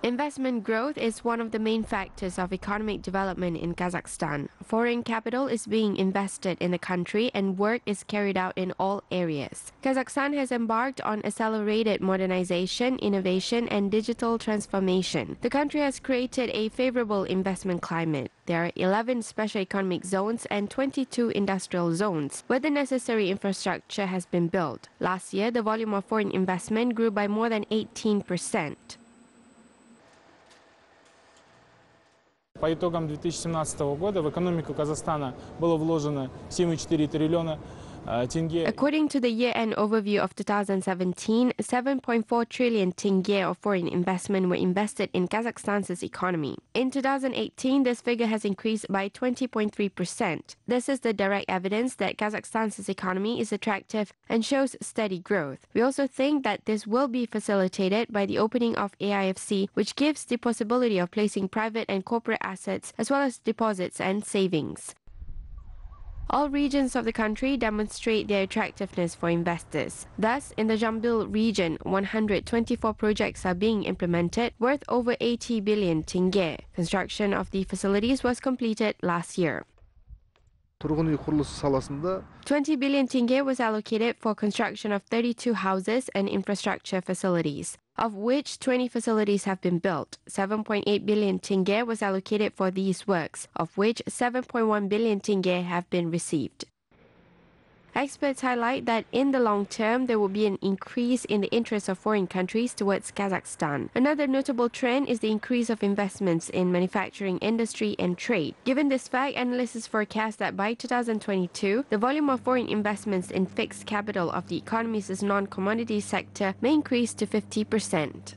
Investment growth is one of the main factors of economic development in Kazakhstan. Foreign capital is being invested in the country and work is carried out in all areas. Kazakhstan has embarked on accelerated modernization, innovation, and digital transformation. The country has created a favorable investment climate. There are 11 special economic zones and 22 industrial zones, where the necessary infrastructure has been built. Last year, the volume of foreign investment grew by more than 18%. По итогам 2017 года в экономику Казахстана было вложено 7,4 триллиона тенге. According to the year-end overview of 2017, 7.4 trillion tenge of foreign investment were invested in Kazakhstan's economy. In 2018, this figure has increased by 20.3%. This is the direct evidence that Kazakhstan's economy is attractive and shows steady growth. We also think that this will be facilitated by the opening of AIFC, which gives the possibility of placing private and corporate assets as well as deposits and savings. All regions of the country demonstrate their attractiveness for investors. Thus, in the Jambil region, 124 projects are being implemented worth over 80 billion tenge. Construction of the facilities was completed last year. 20 billion tenge was allocated for construction of 32 houses and infrastructure facilities, of which 20 facilities have been built. 7.8 billion tenge was allocated for these works, of which 7.1 billion tenge have been received. Experts highlight that in the long term, there will be an increase in the interest of foreign countries towards Kazakhstan. Another notable trend is the increase of investments in manufacturing industry and trade. Given this fact, analysts forecast that by 2022, the volume of foreign investments in fixed capital of the economy's non-commodity sector may increase to 50%.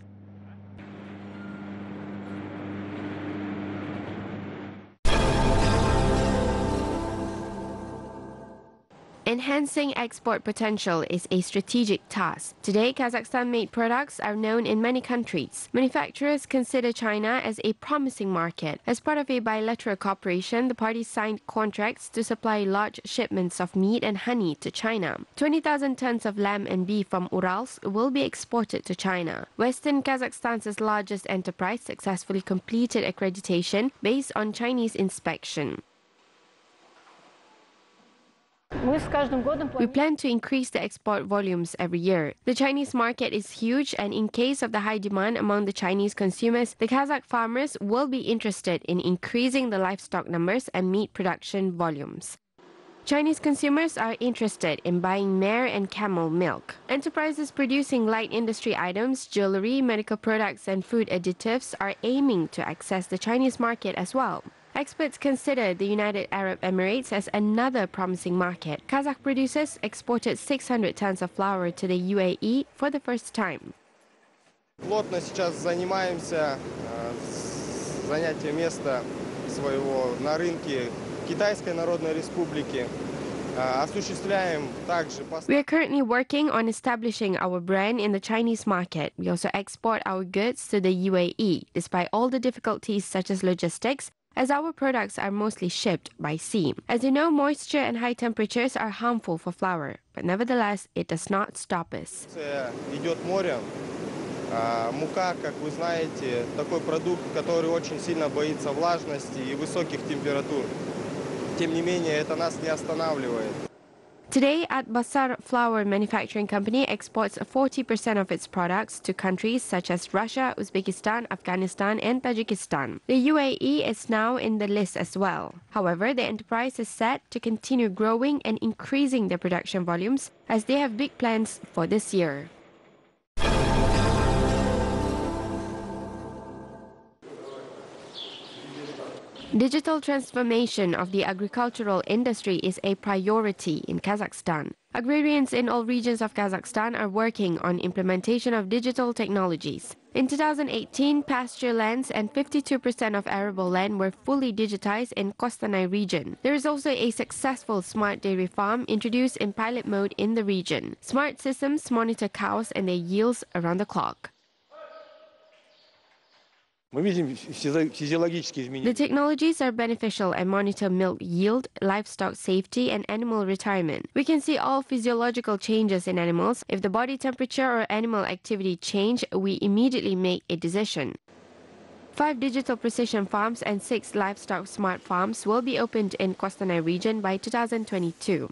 Enhancing export potential is a strategic task. Today, Kazakhstan-made products are known in many countries. Manufacturers consider China as a promising market. As part of a bilateral cooperation, the parties signed contracts to supply large shipments of meat and honey to China. 20,000 tons of lamb and beef from Urals will be exported to China. Western Kazakhstan's largest enterprise successfully completed accreditation based on Chinese inspection. We plan to increase the export volumes every year. The Chinese market is huge, and in case of the high demand among the Chinese consumers, the Kazakh farmers will be interested in increasing the livestock numbers and meat production volumes. Chinese consumers are interested in buying mare and camel milk. Enterprises producing light industry items, jewelry, medical products, and food additives are aiming to access the Chinese market as well. Experts consider the United Arab Emirates as another promising market. Kazakh producers exported 600 tons of flour to the UAE for the first time. Плотно сейчас занимаемся занятие места своего на рынке Китайской Народной Республики. We are currently working on establishing our brand in the Chinese market. We also export our goods to the UAE, despite all the difficulties such as logistics, as our products are mostly shipped by sea. As you know, moisture and high temperatures are harmful for flour, but nevertheless, it does not stop us. Идет морем. Мука, как вы знаете, такой продукт, который очень сильно боится влажности и высоких температур. Тем не менее, это нас не останавливает. Today, At-Basar Flour Manufacturing Company exports 40% of its products to countries such as Russia, Uzbekistan, Afghanistan, and Tajikistan. The UAE is now in the list as well. However, the enterprise is set to continue growing and increasing their production volumes as they have big plans for this year. Digital transformation of the agricultural industry is a priority in Kazakhstan. Agrarians in all regions of Kazakhstan are working on implementation of digital technologies. In 2018, pasture lands and 52% of arable land were fully digitized in Kostanai region. There is also a successful smart dairy farm introduced in pilot mode in the region. Smart systems monitor cows and their yields around the clock. The technologies are beneficial and monitor milk yield, livestock safety, and animal retirement. We can see all physiological changes in animals. If the body temperature or animal activity change, we immediately make a decision. 5 digital precision farms and 6 livestock smart farms will be opened in Kostanai region by 2022.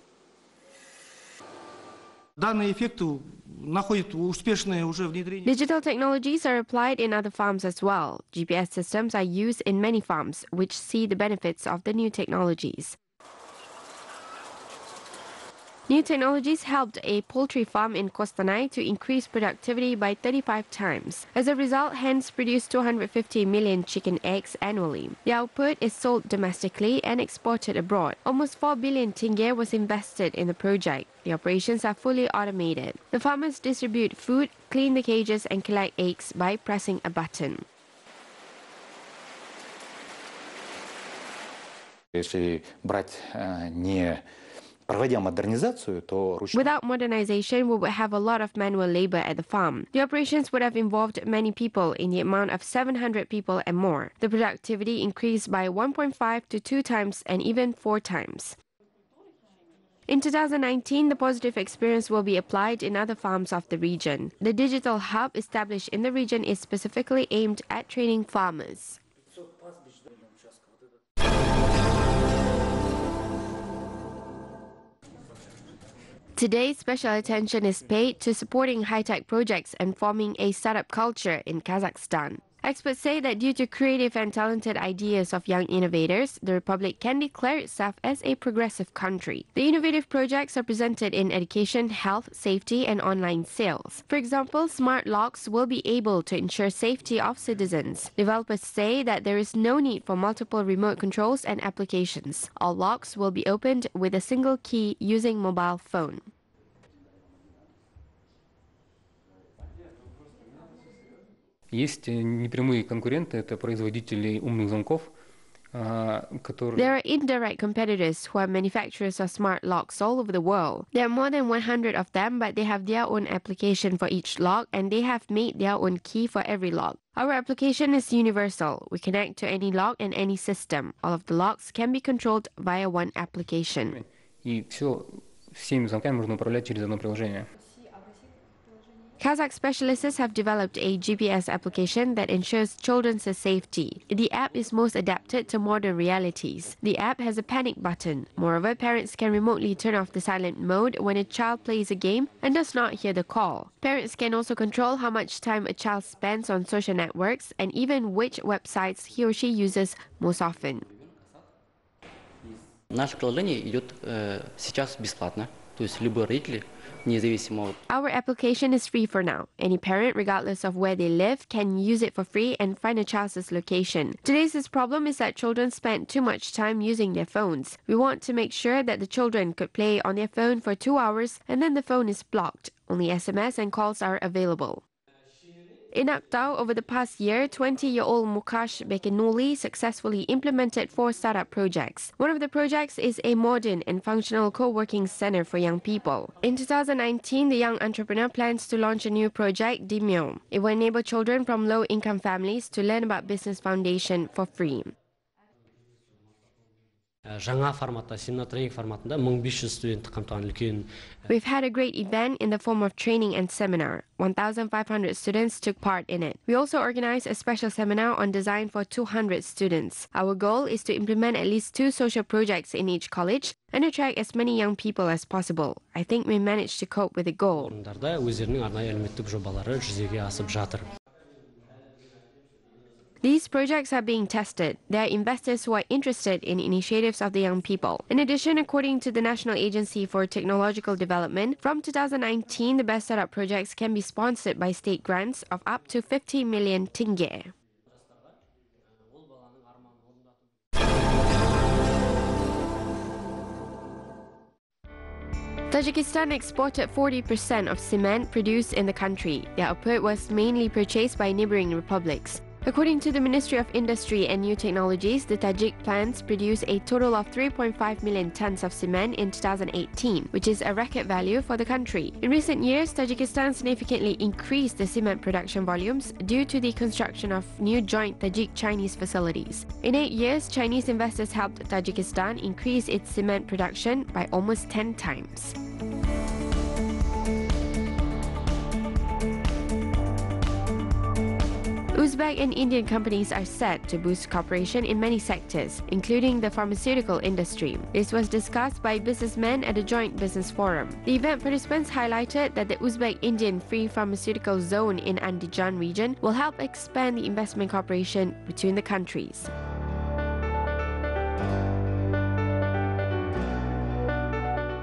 Digital technologies are applied in other farms as well. GPS systems are used in many farms, which see the benefits of the new technologies. New technologies helped a poultry farm in Kostanai to increase productivity by 35 times. As a result, hens produce 250 million chicken eggs annually. The output is sold domestically and exported abroad. Almost 4 billion tenge was invested in the project. The operations are fully automated. The farmers distribute food, clean the cages and collect eggs by pressing a button. Если брать Without modernization, we would have a lot of manual labor at the farm. The operations would have involved many people in the amount of 700 people and more. The productivity increased by 1.5 to 2 times and even 4 times. In 2019, the positive experience will be applied in other farms of the region. The digital hub established in the region is specifically aimed at training farmers. Today, special attention is paid to supporting high-tech projects and forming a startup culture in Kazakhstan. Experts say that due to creative and talented ideas of young innovators, the Republic can declare itself as a progressive country. The innovative projects are presented in education, health, safety, and online sales. For example, smart locks will be able to ensure safety of citizens. Developers say that there is no need for multiple remote controls and applications. All locks will be opened with a single key using mobile phone. Есть непрямые конкуренты, это производители умных замков, которые... There are indirect competitors who are manufacturers of smart locks all over the world. There are more than 100 of them, but they have their own application for each lock and they have made their own key for every lock. Our application is universal. We connect to any lock and any system. All of the locks can be controlled via one application. И всеми замками можно управлять через одно приложение. Kazakh specialists have developed a GPS application that ensures children's safety. The app is most adapted to modern realities. The app has a panic button. Moreover, parents can remotely turn off the silent mode when a child plays a game and does not hear the call. Parents can also control how much time a child spends on social networks and even which websites he or she uses most often. Наше приложение идет сейчас бесплатно, то есть любой родитель. Our application is free for now. Any parent, regardless of where they live, can use it for free and find a child's location. Today's problem is that children spend too much time using their phones. We want to make sure that the children could play on their phone for 2 hours and then the phone is blocked. Only SMS and calls are available. In Aktau, over the past year, 20-year-old Mukash Bekenuli successfully implemented 4 startup projects. One of the projects is a modern and functional co-working center for young people. In 2019, the young entrepreneur plans to launch a new project, Dimyo. It will enable children from low-income families to learn about business foundation for free. We've had a great event in the form of training and seminar. 1,500 students took part in it. We also organized a special seminar on design for 200 students. Our goal is to implement at least 2 social projects in each college and attract as many young people as possible. I think we managed to cope with the goal. These projects are being tested. There are investors who are interested in initiatives of the young people. In addition, according to the National Agency for Technological Development, from 2019, the best startup projects can be sponsored by state grants of up to 50 million tenge. Tajikistan exported 40% of cement produced in the country. Their output was mainly purchased by neighboring republics. According to the Ministry of Industry and New Technologies, the Tajik plants produced a total of 3.5 million tons of cement in 2018, which is a record value for the country. In recent years, Tajikistan significantly increased the cement production volumes due to the construction of new joint Tajik-Chinese facilities. In 8 years, Chinese investors helped Tajikistan increase its cement production by almost 10 times. Uzbek and Indian companies are set to boost cooperation in many sectors, including the pharmaceutical industry. This was discussed by businessmen at a joint business forum. The event participants highlighted that the Uzbek-Indian Free Pharmaceutical Zone in Andijan region will help expand the investment cooperation between the countries.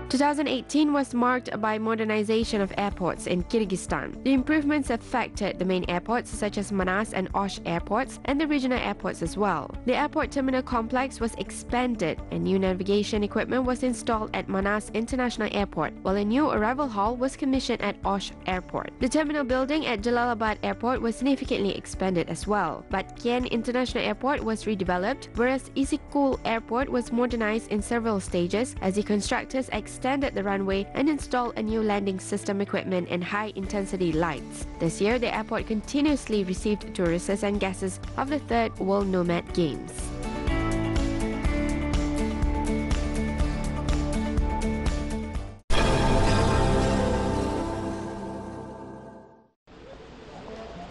2018 was marked by modernization of airports in Kyrgyzstan. The improvements affected the main airports such as Manas and Osh airports and the regional airports as well. The airport terminal complex was expanded and new navigation equipment was installed at Manas International Airport, while a new arrival hall was commissioned at Osh Airport. The terminal building at Jalalabad Airport was significantly expanded as well. Batken International Airport was redeveloped, whereas Isikul Airport was modernized in several stages as the constructors extended the runway and installed a new landing system equipment and high-intensity lights. This year, the airport continuously received tourists and guests of the third World Nomad Games.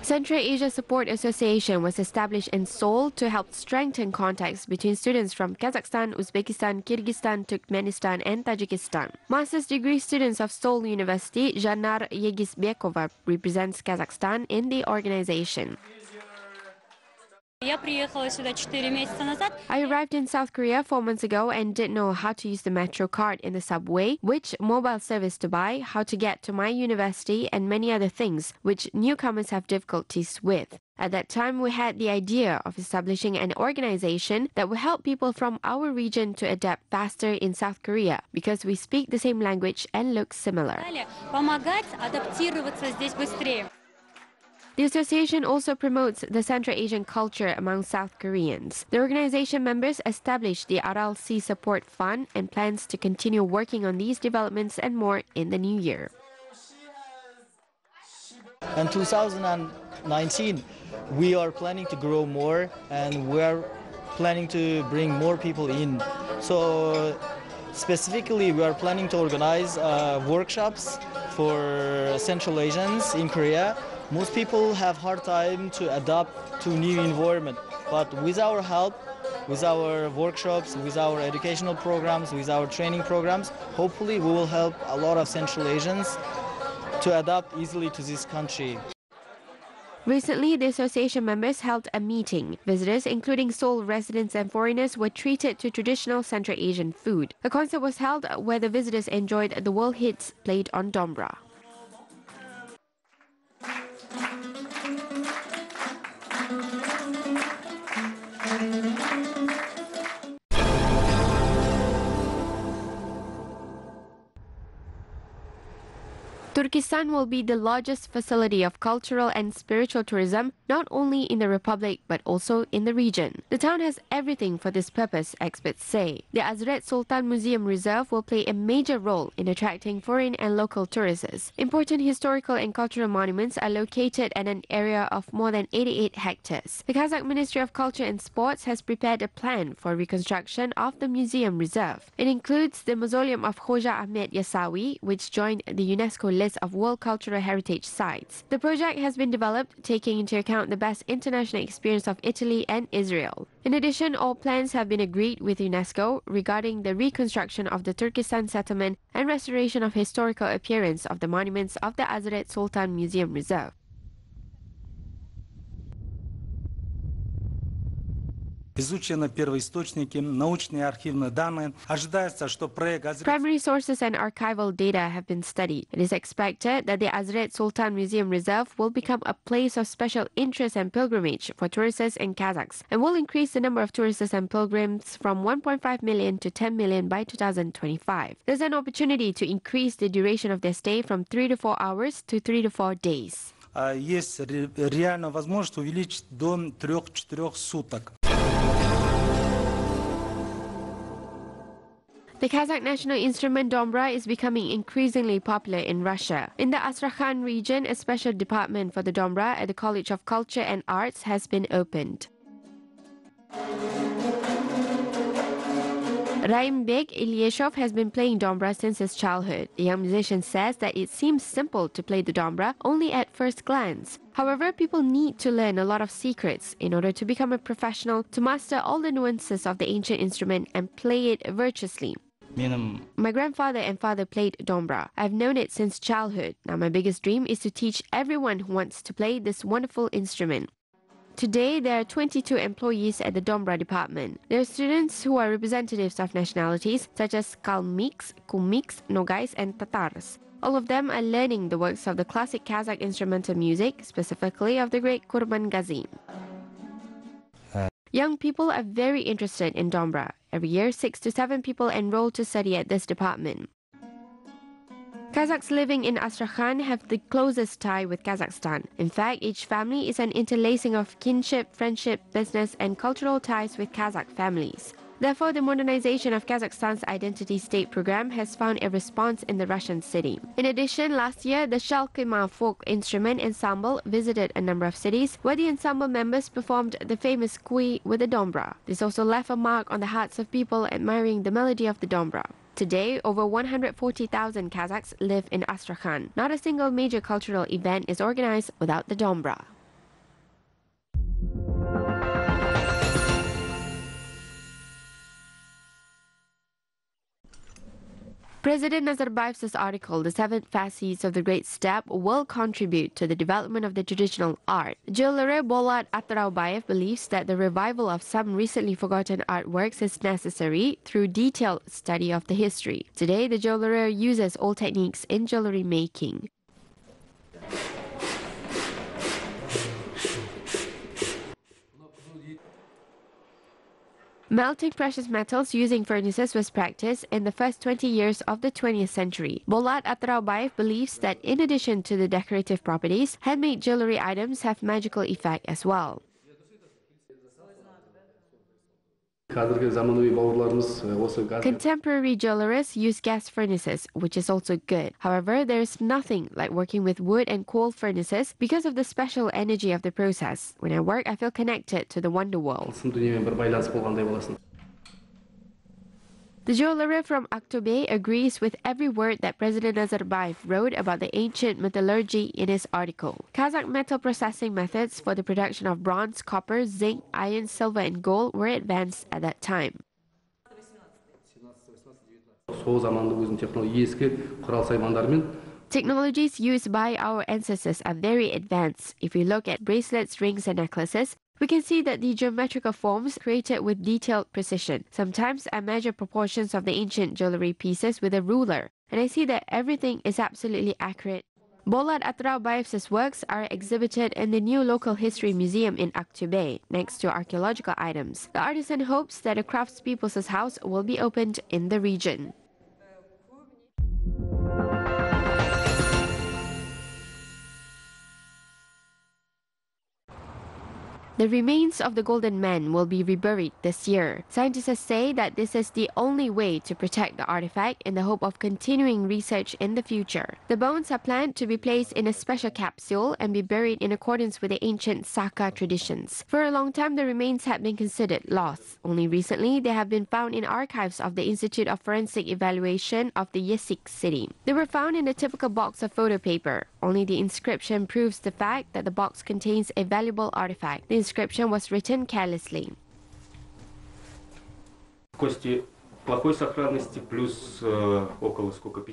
Central Asia Support Association was established in Seoul to help strengthen contacts between students from Kazakhstan, Uzbekistan, Kyrgyzstan, Turkmenistan and Tajikistan. Master's degree students of Seoul University, Janar Yegisbekova, represents Kazakhstan in the organization. I arrived in South Korea 4 months ago and didn't know how to use the metro card in the subway, which mobile service to buy, how to get to my university, and many other things which newcomers have difficulties with. At that time, we had the idea of establishing an organization that will help people from our region to adapt faster in South Korea because we speak the same language and look similar. The association also promotes the Central Asian culture among South Koreans. The organization members established the Aral Sea Support Fund and plans to continue working on these developments and more in the new year. In 2019, we are planning to grow more and we are planning to bring more people in. So specifically, we are planning to organize workshops for Central Asians in Korea. Most people have hard time to adapt to new environment, but with our help, with our workshops, with our educational programs, with our training programs, hopefully we will help a lot of Central Asians to adapt easily to this country. Recently, the association members held a meeting. Visitors, including Seoul residents and foreigners, were treated to traditional Central Asian food. A concert was held where the visitors enjoyed the world hits played on dombyra. Turkestan will be the largest facility of cultural and spiritual tourism, not only in the Republic but also in the region. The town has everything for this purpose, experts say. The Hazrat Sultan Museum Reserve will play a major role in attracting foreign and local tourists. Important historical and cultural monuments are located at an area of more than 88 hectares. The Kazakh Ministry of Culture and Sports has prepared a plan for reconstruction of the museum reserve. It includes the mausoleum of Khoja Ahmed Yasawi, which joined the UNESCO list of World Cultural Heritage Sites. The project has been developed taking into account the best international experience of Italy and Israel. In addition, all plans have been agreed with UNESCO regarding the reconstruction of the Turkestan settlement and restoration of historical appearance of the monuments of the Hazrat Sultan Museum Reserve. Изучены первоисточники, научные архивные данные. Ожидается, что проект Primary sources and archival data have been studied. It is expected that the Hazrat Sultan Museum Reserve will become a place of special interest and pilgrimage for tourists and Kazakhs and will increase the number of tourists and pilgrims from 1.5 million to 10 million by 2025. There's an opportunity to increase the duration of their stay from 3 to 4 hours to 3 to 4 days. Есть реальная возможность увеличить до 3-4 суток. The Kazakh national instrument dombyra is becoming increasingly popular in Russia. In the Astrakhan region, a special department for the dombyra at the College of Culture and Arts has been opened. Raimbek Ilyeshov has been playing dombra since his childhood. The young musician says that it seems simple to play the dombra only at first glance. However, people need to learn a lot of secrets in order to become a professional, to master all the nuances of the ancient instrument and play it virtuously. My grandfather and father played dombra. I've known it since childhood. Now my biggest dream is to teach everyone who wants to play this wonderful instrument. Today, there are 22 employees at the dombra department. There are students who are representatives of nationalities such as Kalmyks, Kumyks, Nogais and Tatars. All of them are learning the works of the classic Kazakh instrumental music, specifically of the great Kurban Gazi. Young people are very interested in dombra. Every year, 6 to 7 people enroll to study at this department. Kazakhs living in Astrakhan have the closest tie with Kazakhstan. In fact, each family is an interlacing of kinship, friendship, business, and cultural ties with Kazakh families. Therefore, the modernization of Kazakhstan's identity state program has found a response in the Russian city. In addition, last year, the Shalkima folk instrument ensemble visited a number of cities where the ensemble members performed the famous kui with the dombra. This also left a mark on the hearts of people admiring the melody of the dombra. Today, over 140,000 Kazakhs live in Astrakhan. Not a single major cultural event is organized without the dombra. President Nazarbayev's article, The Seven Facets of the Great Steppe, will contribute to the development of the traditional art. Joly Bolat Atraubayev believes that the revival of some recently forgotten artworks is necessary through detailed study of the history. Today, the Joly uses old techniques in jewelry making. Melting precious metals using furnaces was practiced in the first 20 years of the 20th century. Bolat Atraubayev believes that in addition to the decorative properties, handmade jewelry items have magical effect as well. Contemporary jewelers use gas furnaces, which is also good. However, there is nothing like working with wood and coal furnaces because of the special energy of the process. When I work, I feel connected to the wonder world. The jeweler from Aktobe agrees with every word that President Nazarbayev wrote about the ancient metallurgy in his article. Kazakh metal processing methods for the production of bronze, copper, zinc, iron, silver and gold were advanced at that time. Technologies used by our ancestors are very advanced. If we look at bracelets, rings and necklaces, we can see that the geometrical forms created with detailed precision. Sometimes I measure proportions of the ancient jewelry pieces with a ruler, and I see that everything is absolutely accurate. Bolat Atraubayev's works are exhibited in the new local history museum in Aktobe, next to archaeological items. The artisan hopes that a craftspeople's house will be opened in the region. The remains of the Golden Man will be reburied this year. Scientists say that this is the only way to protect the artifact in the hope of continuing research in the future. The bones are planned to be placed in a special capsule and be buried in accordance with the ancient Saka traditions. For a long time, the remains had been considered lost. Only recently, they have been found in archives of the Institute of Forensic Evaluation of the Yesik city. They were found in a typical box of photo paper. Only the inscription proves the fact that the box contains a valuable artifact. The inscription was written carelessly. The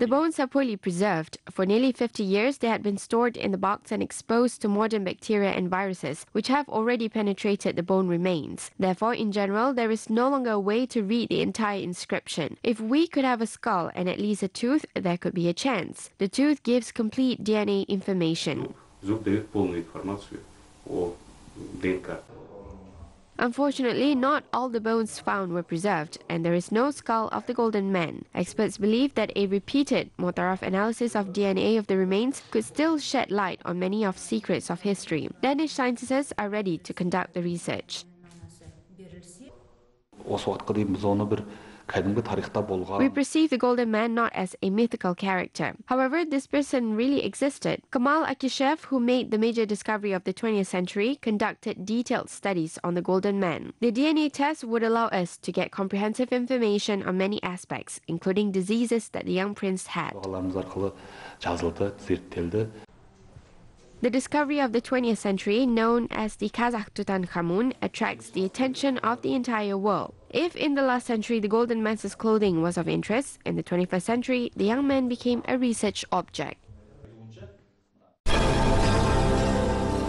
bones are poorly preserved. For nearly 50 years, they had been stored in the box and exposed to modern bacteria and viruses, which have already penetrated the bone remains. Therefore, in general, there is no longer a way to read the entire inscription. If we could have a skull and at least a tooth, there could be a chance. The tooth gives complete DNA information. Unfortunately, not all the bones found were preserved, and there is no skull of the Golden Man. Experts believe that a repeated, more thorough analysis of DNA of the remains could still shed light on many of the secrets of history. Danish scientists are ready to conduct the research. We perceive the Golden Man not as a mythical character. However, this person really existed. Kamal Akishev, who made the major discovery of the 20th century, conducted detailed studies on the Golden Man. The DNA test would allow us to get comprehensive information on many aspects, including diseases that the young prince had. The discovery of the 20th century, known as the Kazakh Tutankhamun, attracts the attention of the entire world. If in the last century the Golden Man's clothing was of interest, in the 21st century the young man became a research object.